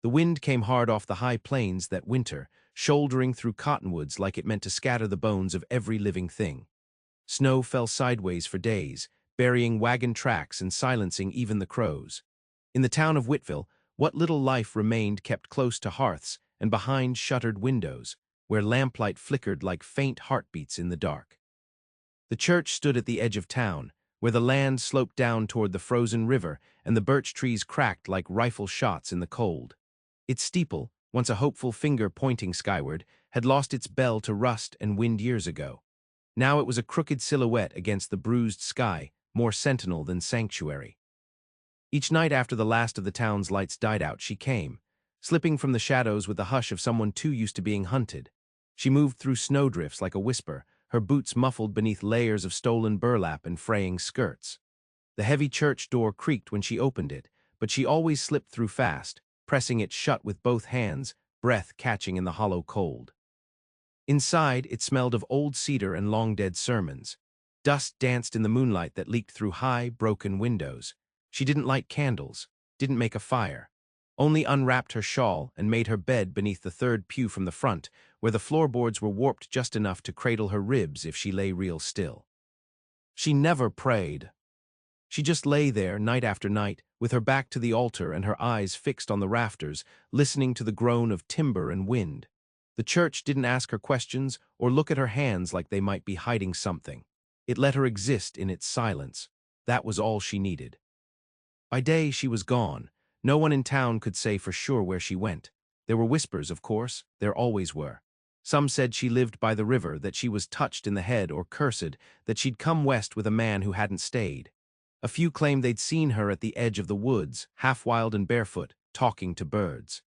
The wind came hard off the high plains that winter, shouldering through cottonwoods like it meant to scatter the bones of every living thing. Snow fell sideways for days, burying wagon tracks and silencing even the crows. In the town of Whiteville, what little life remained kept close to hearths and behind shuttered windows, where lamplight flickered like faint heartbeats in the dark. The church stood at the edge of town, where the land sloped down toward the frozen river and the birch trees cracked like rifle shots in the cold. Its steeple, once a hopeful finger pointing skyward, had lost its bell to rust and wind years ago. Now it was a crooked silhouette against the bruised sky, more sentinel than sanctuary. Each night after the last of the town's lights died out, she came, slipping from the shadows with the hush of someone too used to being hunted. She moved through snowdrifts like a whisper, her boots muffled beneath layers of stolen burlap and fraying skirts. The heavy church door creaked when she opened it, but she always slipped through fast, pressing it shut with both hands, breath catching in the hollow cold. Inside, it smelled of old cedar and long-dead sermons. Dust danced in the moonlight that leaked through high, broken windows. She didn't light candles, didn't make a fire, only unwrapped her shawl and made her bed beneath the third pew from the front, where the floorboards were warped just enough to cradle her ribs if she lay real still. She never prayed. She just lay there night after night, with her back to the altar and her eyes fixed on the rafters, listening to the groan of timber and wind. The church didn't ask her questions or look at her hands like they might be hiding something. It let her exist in its silence. That was all she needed. By day, she was gone. No one in town could say for sure where she went. There were whispers, of course. There always were. Some said she lived by the river, that she was touched in the head or cursed, that she'd come west with a man who hadn't stayed. A few claimed they'd seen her at the edge of the woods, half wild and barefoot, talking to birds.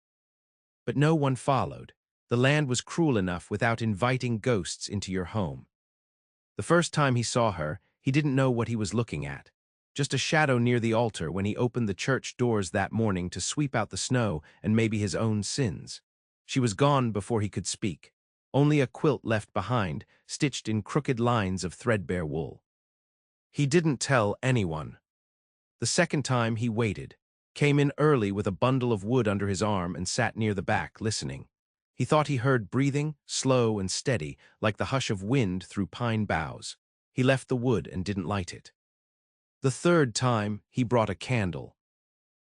But no one followed. The land was cruel enough without inviting ghosts into your home. The first time he saw her, he didn't know what he was looking at. Just a shadow near the altar when he opened the church doors that morning to sweep out the snow and maybe his own sins. She was gone before he could speak. Only a quilt left behind, stitched in crooked lines of threadbare wool. He didn't tell anyone. The second time he waited, came in early with a bundle of wood under his arm and sat near the back, listening. He thought he heard breathing, slow and steady, like the hush of wind through pine boughs. He left the wood and didn't light it. The third time, he brought a candle.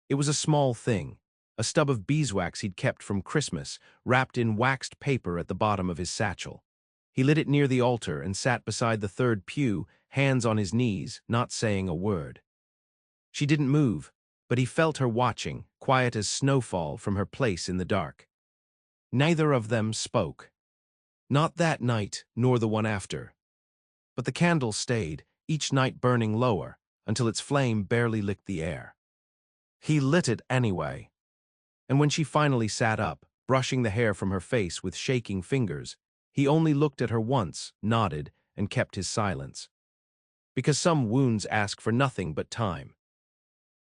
It was a small thing, a stub of beeswax he'd kept from Christmas, wrapped in waxed paper at the bottom of his satchel. He lit it near the altar and sat beside the third pew, hands on his knees, not saying a word. She didn't move, but he felt her watching, quiet as snowfall from her place in the dark. Neither of them spoke. Not that night, nor the one after. But the candle stayed, each night burning lower, until its flame barely licked the air. He lit it anyway. And when she finally sat up, brushing the hair from her face with shaking fingers, he only looked at her once, nodded, and kept his silence. Because some wounds ask for nothing but time.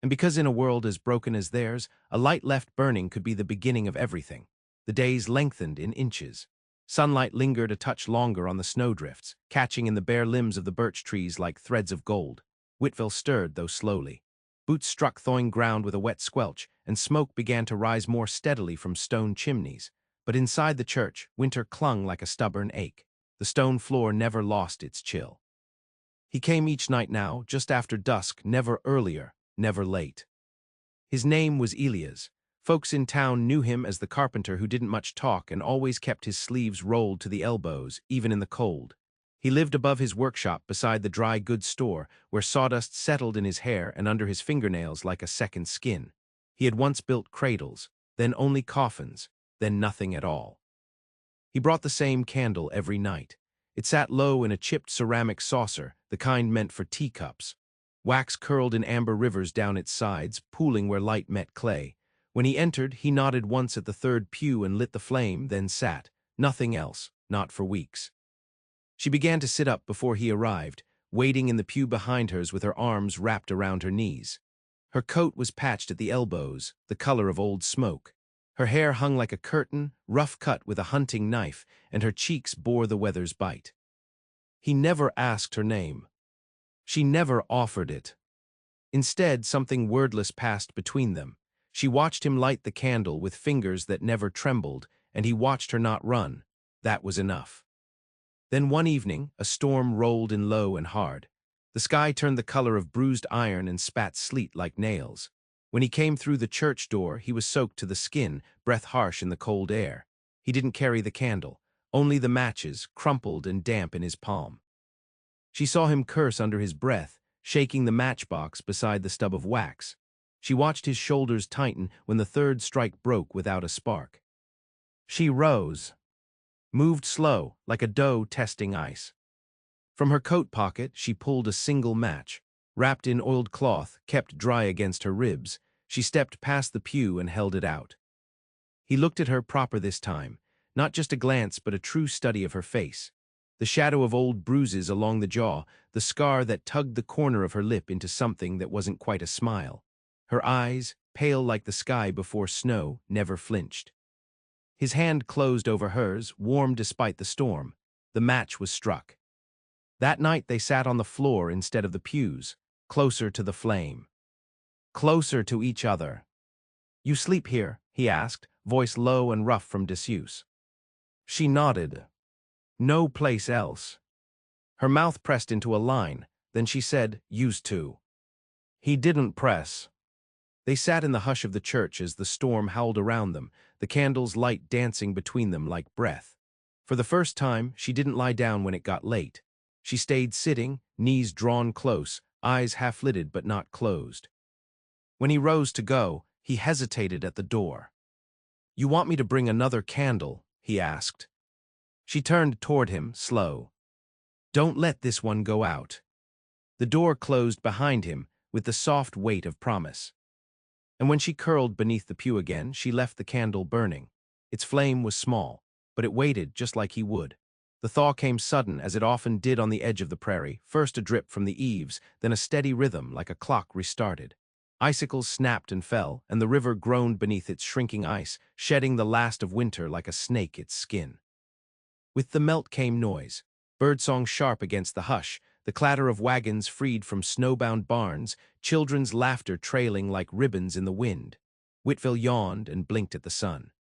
And because in a world as broken as theirs, a light left burning could be the beginning of everything. The days lengthened in inches. Sunlight lingered a touch longer on the snowdrifts, catching in the bare limbs of the birch trees like threads of gold. Whiteville stirred, though slowly. Boots struck thawing ground with a wet squelch, and smoke began to rise more steadily from stone chimneys. But inside the church, winter clung like a stubborn ache. The stone floor never lost its chill. He came each night now, just after dusk, never earlier, never late. His name was Elias. Folks in town knew him as the carpenter who didn't much talk and always kept his sleeves rolled to the elbows, even in the cold. He lived above his workshop beside the dry goods store, where sawdust settled in his hair and under his fingernails like a second skin. He had once built cradles, then only coffins, then nothing at all. He brought the same candle every night. It sat low in a chipped ceramic saucer, the kind meant for teacups. Wax curled in amber rivers down its sides, pooling where light met clay. When he entered, he nodded once at the third pew and lit the flame, then sat. Nothing else, not for weeks. She began to sit up before he arrived, waiting in the pew behind hers with her arms wrapped around her knees. Her coat was patched at the elbows, the color of old smoke. Her hair hung like a curtain, rough cut with a hunting knife, and her cheeks bore the weather's bite. He never asked her name. She never offered it. Instead, something wordless passed between them. She watched him light the candle with fingers that never trembled, and he watched her not run. That was enough. Then one evening, a storm rolled in low and hard. The sky turned the color of bruised iron and spat sleet like nails. When he came through the church door, he was soaked to the skin, breath harsh in the cold air. He didn't carry the candle, only the matches, crumpled and damp in his palm. She saw him curse under his breath, shaking the matchbox beside the stub of wax. She watched his shoulders tighten when the third strike broke without a spark. She rose, moved slow, like a doe testing ice. From her coat pocket, she pulled a single match. Wrapped in oiled cloth, kept dry against her ribs, she stepped past the pew and held it out. He looked at her proper this time, not just a glance but a true study of her face. The shadow of old bruises along the jaw, the scar that tugged the corner of her lip into something that wasn't quite a smile. Her eyes, pale like the sky before snow, never flinched. His hand closed over hers, warm despite the storm. The match was struck. That night they sat on the floor instead of the pews, closer to the flame. Closer to each other. "You sleep here?" he asked, voice low and rough from disuse. She nodded. "No place else." Her mouth pressed into a line, then she said, "Used to." He didn't press. They sat in the hush of the church as the storm howled around them, the candle's light dancing between them like breath. For the first time, she didn't lie down when it got late. She stayed sitting, knees drawn close, eyes half-lidded but not closed. When he rose to go, he hesitated at the door. "You want me to bring another candle?" he asked. She turned toward him, slow. "Don't let this one go out." The door closed behind him with the soft weight of promise. And when she curled beneath the pew again, she left the candle burning. Its flame was small, but it waited just like he would. The thaw came sudden, as it often did on the edge of the prairie, first a drip from the eaves, then a steady rhythm like a clock restarted. Icicles snapped and fell, and the river groaned beneath its shrinking ice, shedding the last of winter like a snake its skin. With the melt came noise, birdsong sharp against the hush, the clatter of wagons freed from snowbound barns, children's laughter trailing like ribbons in the wind. Whitfield yawned and blinked at the sun.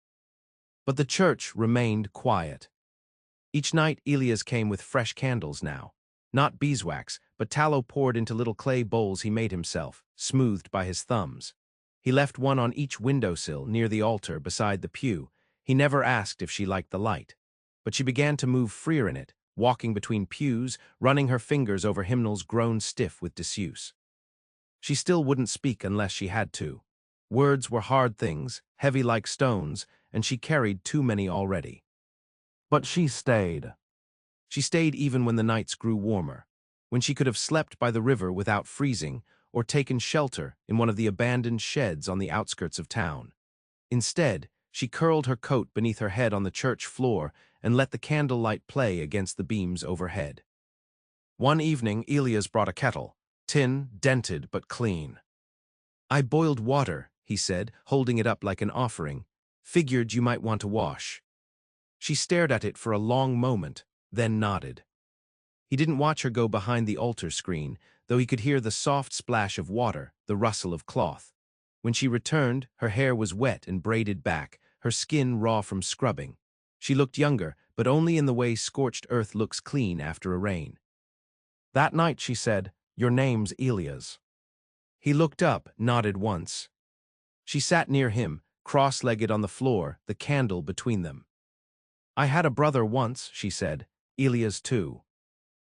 But the church remained quiet. Each night Elias came with fresh candles now. Not beeswax, but tallow poured into little clay bowls he made himself, smoothed by his thumbs. He left one on each windowsill near the altar beside the pew. He never asked if she liked the light. But she began to move freer in it, walking between pews, running her fingers over hymnals grown stiff with disuse. She still wouldn't speak unless she had to. Words were hard things, heavy like stones, and she carried too many already. But she stayed. She stayed even when the nights grew warmer, when she could have slept by the river without freezing or taken shelter in one of the abandoned sheds on the outskirts of town. Instead, she curled her coat beneath her head on the church floor and let the candlelight play against the beams overhead. One evening, Elias brought a kettle, tin, dented but clean. "I boiled water," he said, holding it up like an offering. "Figured you might want to wash." She stared at it for a long moment, then nodded. He didn't watch her go behind the altar screen, though he could hear the soft splash of water, the rustle of cloth. When she returned, her hair was wet and braided back, her skin raw from scrubbing. She looked younger, but only in the way scorched earth looks clean after a rain. "That night," she said, "your name's Elias." He looked up, nodded once. She sat near him, cross-legged on the floor, the candle between them. "I had a brother once," she said, "Elias too."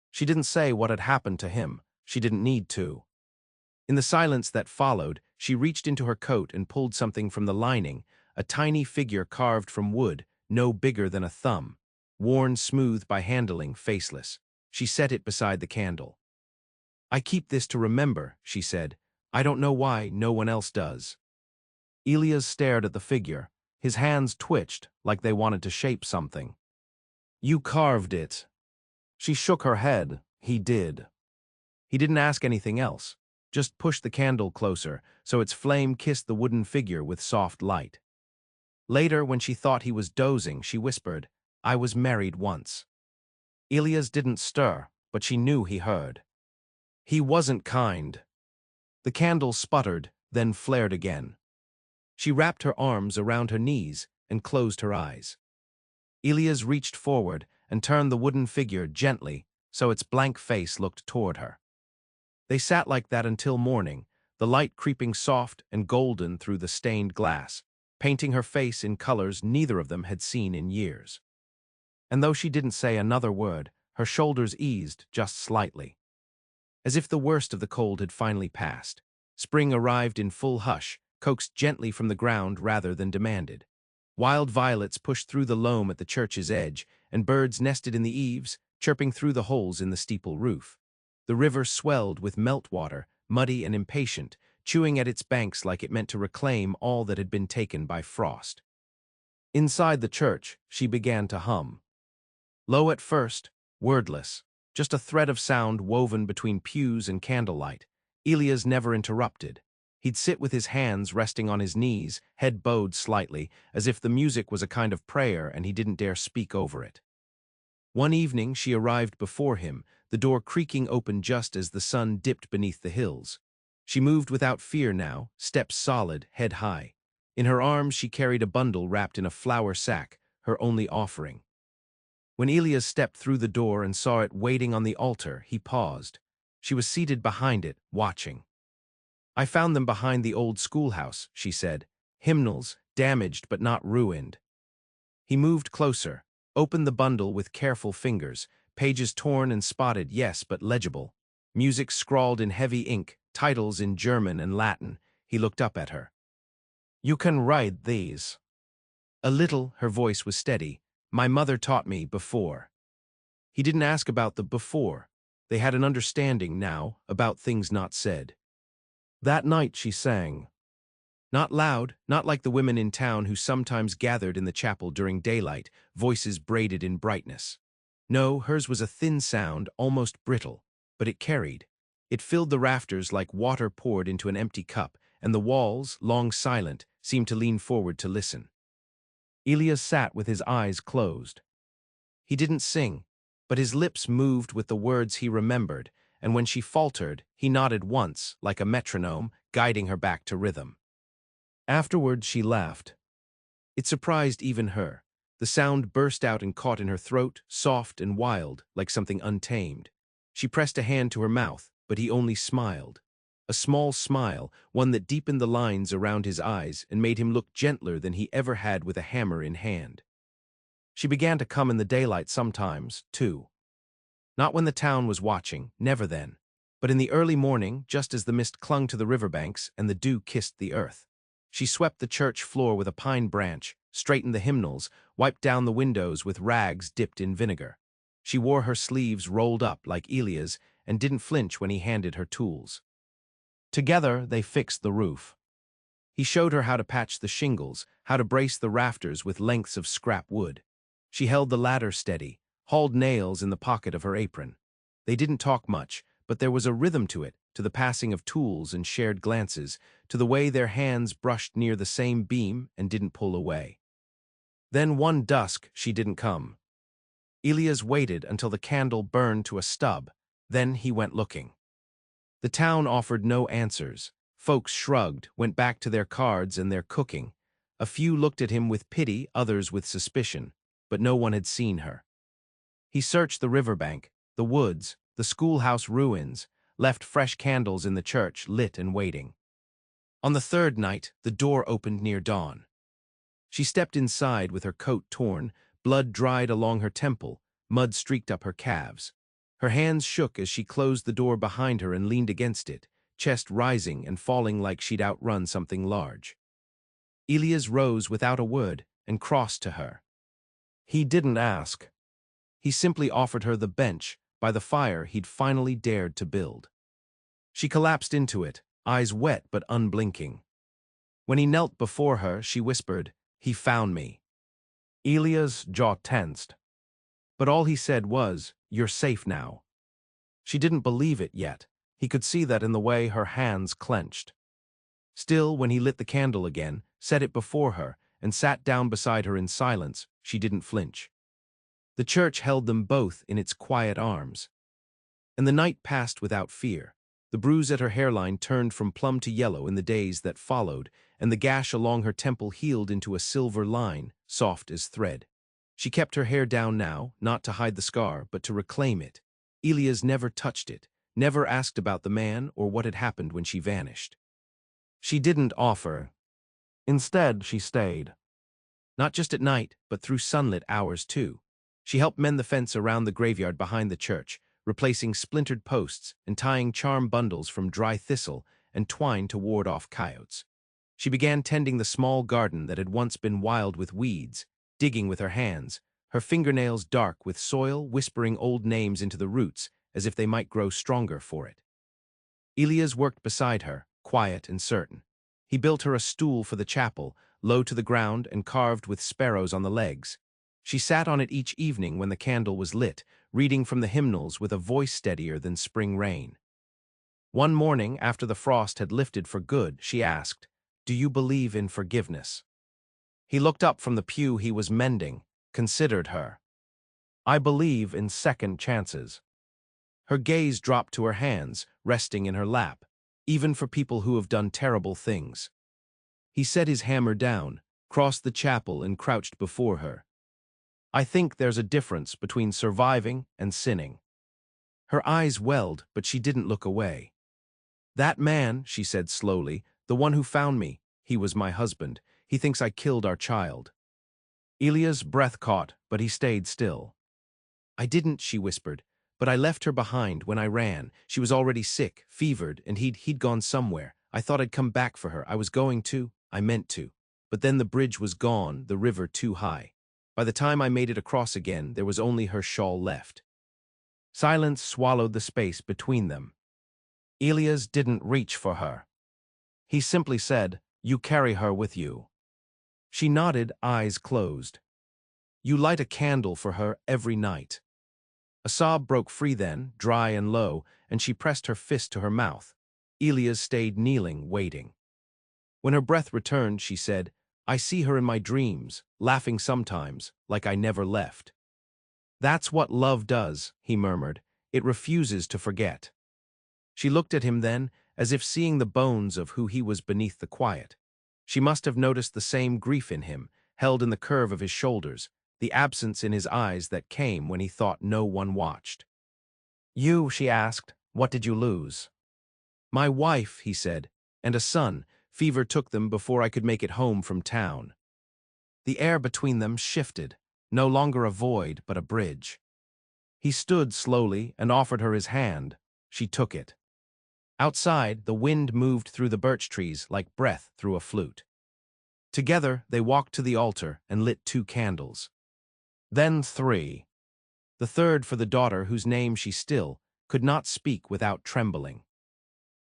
She didn't say what had happened to him. She didn't need to. In the silence that followed, she reached into her coat and pulled something from the lining, a tiny figure carved from wood, no bigger than a thumb, worn smooth by handling, faceless. She set it beside the candle. "I keep this to remember," she said. "I don't know why no one else does." Elias stared at the figure. His hands twitched, like they wanted to shape something. "You carved it." She shook her head. He did. He didn't ask anything else, just pushed the candle closer, so its flame kissed the wooden figure with soft light. Later, when she thought he was dozing, she whispered, "I was married once." Elias didn't stir, but she knew he heard. He wasn't kind. The candle sputtered, then flared again. She wrapped her arms around her knees and closed her eyes. Elias reached forward and turned the wooden figure gently so its blank face looked toward her. They sat like that until morning, the light creeping soft and golden through the stained glass, painting her face in colors neither of them had seen in years. And though she didn't say another word, her shoulders eased just slightly. As if the worst of the cold had finally passed, spring arrived in full hush, coaxed gently from the ground rather than demanded. Wild violets pushed through the loam at the church's edge, and birds nested in the eaves, chirping through the holes in the steeple roof. The river swelled with meltwater, muddy and impatient, chewing at its banks like it meant to reclaim all that had been taken by frost. Inside the church, she began to hum. Low at first, wordless, just a thread of sound woven between pews and candlelight. Elias never interrupted. He'd sit with his hands resting on his knees, head bowed slightly, as if the music was a kind of prayer and he didn't dare speak over it. One evening she arrived before him, the door creaking open just as the sun dipped beneath the hills. She moved without fear now, steps solid, head high. In her arms she carried a bundle wrapped in a flour sack, her only offering. When Elias stepped through the door and saw it waiting on the altar, he paused. She was seated behind it, watching. "I found them behind the old schoolhouse," she said. "Hymnals, damaged but not ruined." He moved closer, opened the bundle with careful fingers, pages torn and spotted, yes, but legible. Music scrawled in heavy ink, titles in German and Latin. He looked up at her. "You can write these." "A little," her voice was steady. "My mother taught me before." He didn't ask about the before. They had an understanding now about things not said. That night she sang. Not loud, not like the women in town who sometimes gathered in the chapel during daylight, voices braided in brightness. No, hers was a thin sound, almost brittle, but it carried. It filled the rafters like water poured into an empty cup, and the walls, long silent, seemed to lean forward to listen. Elias sat with his eyes closed. He didn't sing, but his lips moved with the words he remembered, and when she faltered, he nodded once, like a metronome, guiding her back to rhythm. Afterward, she laughed. It surprised even her. The sound burst out and caught in her throat, soft and wild, like something untamed. She pressed a hand to her mouth, but he only smiled. A small smile, one that deepened the lines around his eyes and made him look gentler than he ever had with a hammer in hand. She began to come in the daylight sometimes, too. Not when the town was watching, never then, but in the early morning, just as the mist clung to the riverbanks and the dew kissed the earth. She swept the church floor with a pine branch, straightened the hymnals, wiped down the windows with rags dipped in vinegar. She wore her sleeves rolled up like Elias and didn't flinch when he handed her tools. Together, they fixed the roof. He showed her how to patch the shingles, how to brace the rafters with lengths of scrap wood. She held the ladder steady, hauled nails in the pocket of her apron. They didn't talk much, but there was a rhythm to it, to the passing of tools and shared glances, to the way their hands brushed near the same beam and didn't pull away. Then one dusk she didn't come. Elias waited until the candle burned to a stub, then he went looking. The town offered no answers. Folks shrugged, went back to their cards and their cooking. A few looked at him with pity, others with suspicion, but no one had seen her. He searched the riverbank, the woods, the schoolhouse ruins, left fresh candles in the church lit and waiting. On the third night, the door opened near dawn. She stepped inside with her coat torn, blood dried along her temple, mud streaked up her calves. Her hands shook as she closed the door behind her and leaned against it, chest rising and falling like she'd outrun something large. Elias rose without a word and crossed to her. He didn't ask. He simply offered her the bench by the fire he'd finally dared to build. She collapsed into it, eyes wet but unblinking. When he knelt before her, she whispered, "He found me." Elias' jaw tensed. But all he said was, "You're safe now." She didn't believe it yet. He could see that in the way her hands clenched. Still, when he lit the candle again, set it before her, and sat down beside her in silence, she didn't flinch. The church held them both in its quiet arms. And the night passed without fear. The bruise at her hairline turned from plum to yellow in the days that followed, and the gash along her temple healed into a silver line, soft as thread. She kept her hair down now, not to hide the scar, but to reclaim it. Elias never touched it, never asked about the man or what had happened when she vanished. She didn't offer. Instead, she stayed. Not just at night, but through sunlit hours too. She helped mend the fence around the graveyard behind the church, replacing splintered posts and tying charm bundles from dry thistle and twine to ward off coyotes. She began tending the small garden that had once been wild with weeds, digging with her hands, her fingernails dark with soil, whispering old names into the roots as if they might grow stronger for it. Elias worked beside her, quiet and certain. He built her a stool for the chapel, low to the ground and carved with sparrows on the legs. She sat on it each evening when the candle was lit, reading from the hymnals with a voice steadier than spring rain. One morning, after the frost had lifted for good, she asked, "Do you believe in forgiveness?" He looked up from the pew he was mending, considered her. "I believe in second chances." Her gaze dropped to her hands, resting in her lap, even for people who have done terrible things. He set his hammer down, crossed the chapel and crouched before her. "I think there's a difference between surviving and sinning." Her eyes welled, but she didn't look away. "That man," she said slowly, "the one who found me, he was my husband. He thinks I killed our child." Elia's breath caught, but he stayed still. "I didn't," she whispered, "but I left her behind when I ran. She was already sick, fevered, and he'd gone somewhere. I thought I'd come back for her. I was going to. I meant to. But then the bridge was gone, the river too high. By the time I made it across again, there was only her shawl left." Silence swallowed the space between them. Elias didn't reach for her. He simply said, "You carry her with you." She nodded, eyes closed. "You light a candle for her every night." A sob broke free then, dry and low, and she pressed her fist to her mouth. Elias stayed kneeling, waiting. When her breath returned, she said, "I see her in my dreams, laughing sometimes, like I never left." "That's what love does," he murmured. "It refuses to forget." She looked at him then, as if seeing the bones of who he was beneath the quiet. She must have noticed the same grief in him, held in the curve of his shoulders, the absence in his eyes that came when he thought no one watched. "You," she asked, "what did you lose?" "My wife," he said, "and a son. Fever took them before I could make it home from town." The air between them shifted, no longer a void, but a bridge. He stood slowly and offered her his hand. She took it. Outside, the wind moved through the birch trees like breath through a flute. Together, they walked to the altar and lit 2 candles. Then 3. The third for the daughter whose name she still could not speak without trembling.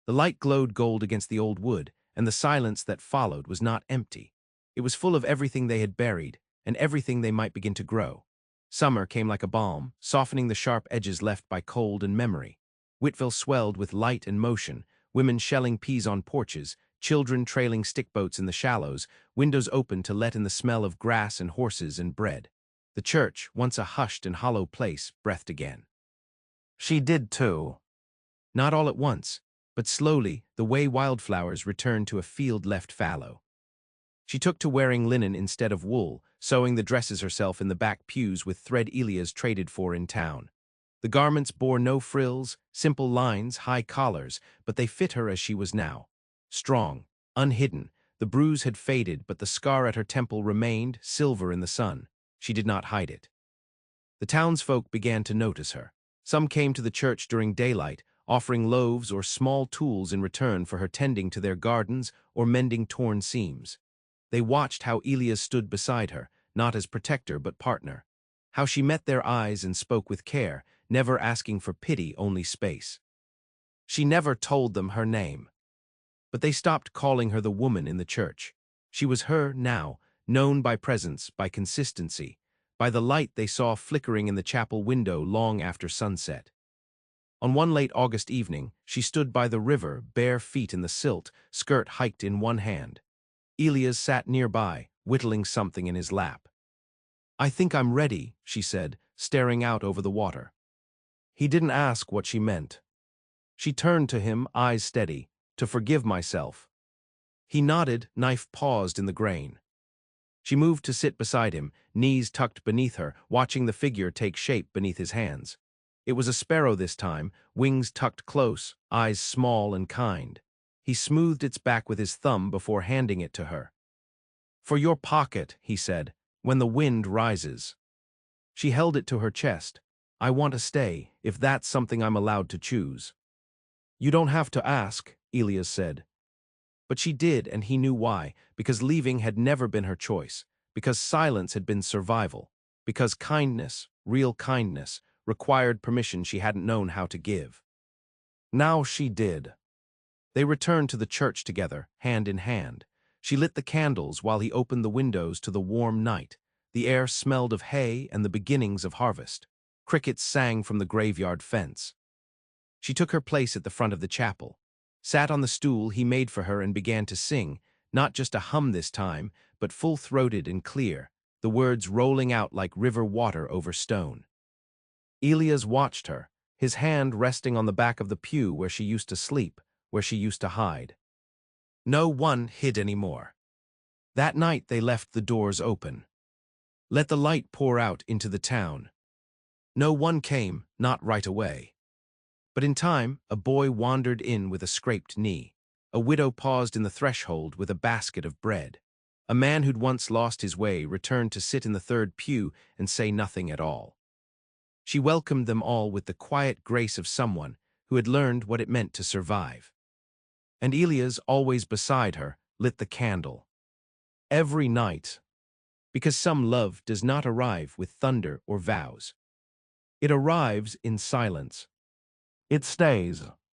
The light glowed gold against the old wood, and the silence that followed was not empty. It was full of everything they had buried, and everything they might begin to grow. Summer came like a balm, softening the sharp edges left by cold and memory. Whitville swelled with light and motion, women shelling peas on porches, children trailing stickboats in the shallows, windows open to let in the smell of grass and horses and bread. The church, once a hushed and hollow place, breathed again. She did too. Not all at once, but slowly, the way wildflowers returned to a field left fallow. She took to wearing linen instead of wool, sewing the dresses herself in the back pews with thread Elias traded for in town. The garments bore no frills, simple lines, high collars, but they fit her as she was now. Strong, unhidden, the bruise had faded, but the scar at her temple remained, silver in the sun. She did not hide it. The townsfolk began to notice her. Some came to the church during daylight, offering loaves or small tools in return for her tending to their gardens or mending torn seams. They watched how Elias stood beside her, not as protector but partner. How she met their eyes and spoke with care, never asking for pity, only space. She never told them her name. But they stopped calling her the woman in the church. She was her now, known by presence, by consistency, by the light they saw flickering in the chapel window long after sunset. On one late August evening, she stood by the river, bare feet in the silt, skirt hiked in one hand. Elias sat nearby, whittling something in his lap. "I think I'm ready," she said, staring out over the water. He didn't ask what she meant. She turned to him, eyes steady, "To forgive myself." He nodded, knife paused in the grain. She moved to sit beside him, knees tucked beneath her, watching the figure take shape beneath his hands. It was a sparrow this time, wings tucked close, eyes small and kind. He smoothed its back with his thumb before handing it to her. "For your pocket," he said, "when the wind rises." She held it to her chest. "I want to stay, if that's something I'm allowed to choose." "You don't have to ask," Elias said. But she did, and he knew why, because leaving had never been her choice, because silence had been survival, because kindness, real kindness, required permission she hadn't known how to give. Now she did. They returned to the church together, hand in hand. She lit the candles while he opened the windows to the warm night. The air smelled of hay and the beginnings of harvest. Crickets sang from the graveyard fence. She took her place at the front of the chapel, sat on the stool he made for her and began to sing, not just a hum this time, but full-throated and clear, the words rolling out like river water over stone. Elias watched her, his hand resting on the back of the pew where she used to sleep, where she used to hide. No one hid anymore. That night they left the doors open. Let the light pour out into the town. No one came, not right away. But in time, a boy wandered in with a scraped knee. A widow paused in the threshold with a basket of bread. A man who'd once lost his way returned to sit in the third pew and say nothing at all. She welcomed them all with the quiet grace of someone who had learned what it meant to survive. And Elias, always beside her, lit the candle. Every night, because some love does not arrive with thunder or vows. It arrives in silence. It stays.